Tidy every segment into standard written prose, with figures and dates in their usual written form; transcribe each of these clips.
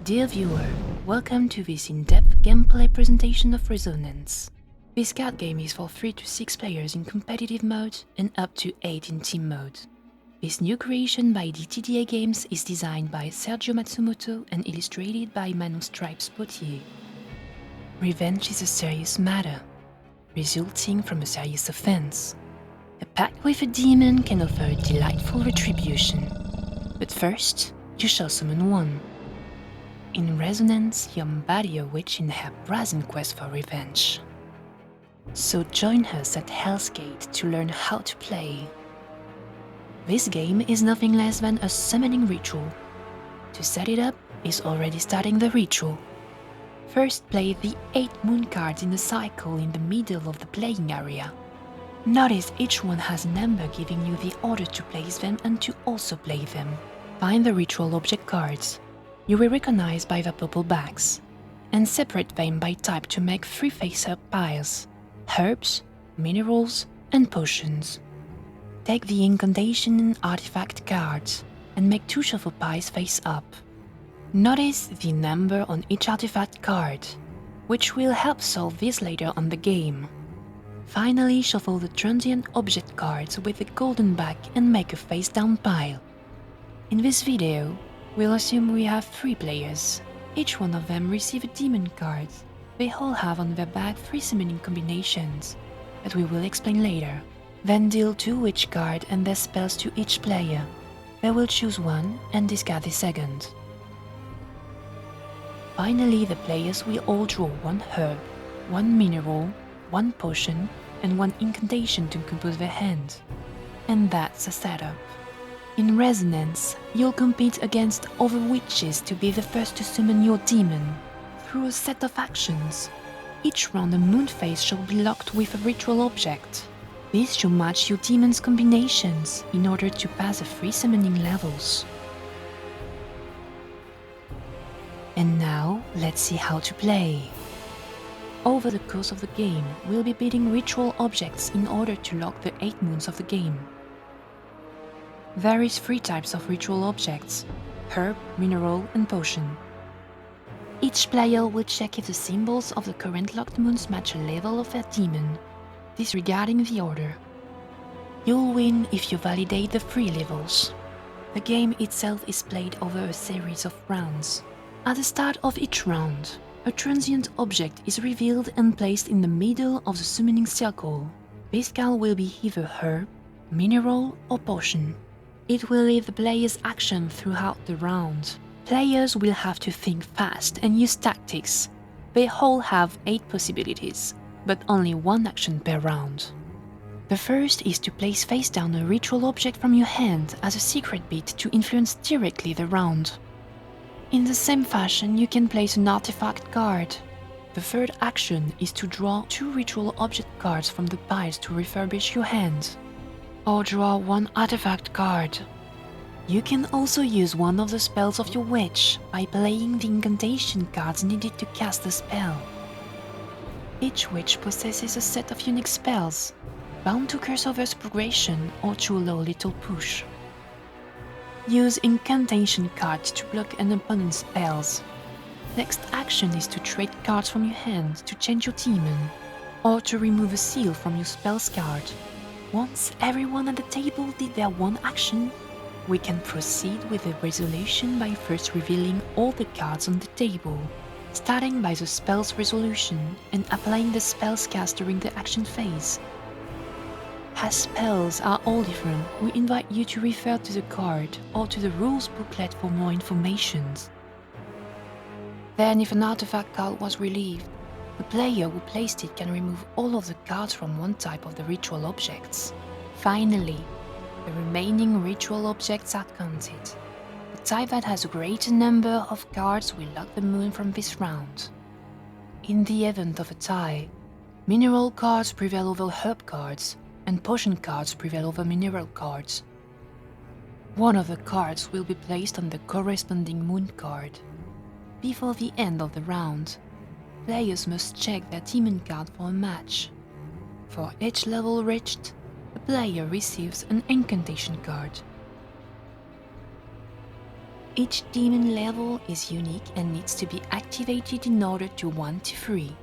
Dear viewer, welcome to this in-depth gameplay presentation of Resonance. This card game is for 3 to 6 players in competitive mode and up to 8 in team mode. This new creation by DTDA Games is designed by Sergio Matsumoto and illustrated by Manon Potier. Revenge is a serious matter, resulting from a serious offense. A pact with a demon can offer a delightful retribution. But first, you shall summon one. In Resonance, you embody a witch in her brazen quest for revenge. So join us at Hell's Gate to learn how to play. This game is nothing less than a summoning ritual. To set it up is already starting the ritual. First play the 8 moon cards in a cycle in the middle of the playing area. Notice each one has a number giving you the order to place them and to also play them. Find the ritual object cards. You will recognize by the purple bags, and separate them by type to make 3 face-up piles: herbs, minerals, and potions. Take the incantation and artifact cards, and make 2 shuffle piles face up. Notice the number on each artifact card, which will help solve this later on the game. Finally, shuffle the transient object cards with the golden back and make a face-down pile. In this video, we'll assume we have 3 players. Each one of them receive a demon card. They all have on their bag 3 summoning combinations, that we will explain later. Then deal 2 witch cards and their spells to each player. They will choose one and discard the second. Finally, the players will all draw 1 herb, 1 mineral, 1 potion, and 1 incantation to compose their hand. And that's a setup. In Resonance, you'll compete against other witches to be the first to summon your demon. Through a set of actions, each round a moon phase shall be locked with a ritual object. This should match your demon's combinations in order to pass the 3 summoning levels. And now, let's see how to play. Over the course of the game, we'll be beating ritual objects in order to lock the 8 moons of the game. There is 3 types of ritual objects: herb, mineral, and potion. Each player will check if the symbols of the current locked moons match a level of their demon, disregarding the order. You'll win if you validate the 3 levels. The game itself is played over a series of rounds. At the start of each round, a transient object is revealed and placed in the middle of the summoning circle. This card will be either herb, mineral, or potion. It will leave the player's action throughout the round. Players will have to think fast and use tactics. They all have 8 possibilities, but only 1 action per round. The first is to place face down a ritual object from your hand as a secret bit to influence directly the round. In the same fashion, you can place an artifact card. The third action is to draw 2 ritual object cards from the piles to refurbish your hand, or draw 1 artifact card. You can also use one of the spells of your witch by playing the incantation cards needed to cast the spell. Each witch possesses a set of unique spells, bound to curse over's progression or to allow a little push. Use incantation cards to block an opponent's spells. Next action is to trade cards from your hand to change your demon, or to remove a seal from your spells card. Once everyone at the table did their 1 action, we can proceed with the resolution by first revealing all the cards on the table, starting by the spell's resolution and applying the spells cast during the action phase. As spells are all different, we invite you to refer to the card or to the rules booklet for more information. Then, if an artifact card was relieved, the player who placed it can remove all of the cards from one type of the ritual objects. Finally, the remaining ritual objects are counted. The type that has a greater number of cards will lock the moon from this round. In the event of a tie, mineral cards prevail over herb cards, and potion cards prevail over mineral cards. One of the cards will be placed on the corresponding moon card. Before the end of the round, players must check their demon card for a match. For each level reached, the player receives an incantation card. Each demon level is unique and needs to be activated in order to 1 to 3,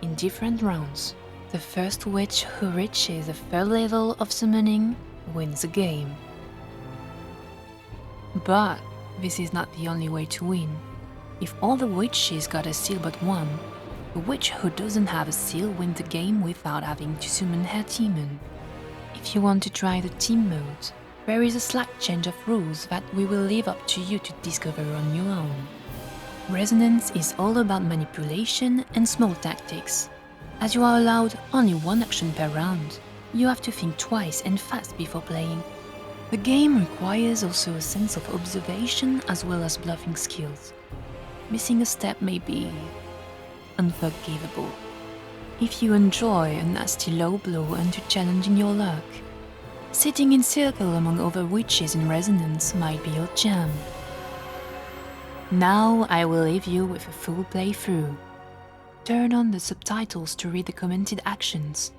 in different rounds. The first witch who reaches the third level of summoning wins the game. But this is not the only way to win. If all the witches got a seal but one, the witch who doesn't have a seal wins the game without having to summon her demon. If you want to try the team mode, there is a slight change of rules that we will leave up to you to discover on your own. Resonance is all about manipulation and small tactics. As you are allowed only 1 action per round, you have to think twice and fast before playing. The game requires also a sense of observation as well as bluffing skills. Missing a step may be unforgivable. If you enjoy a nasty low blow and to challenging your luck, sitting in circle among other witches in resonance might be your jam. Now I will leave you with a full playthrough. Turn on the subtitles to read the commented actions.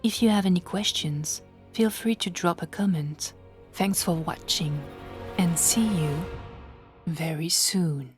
If you have any questions, feel free to drop a comment. Thanks for watching, and see you very soon.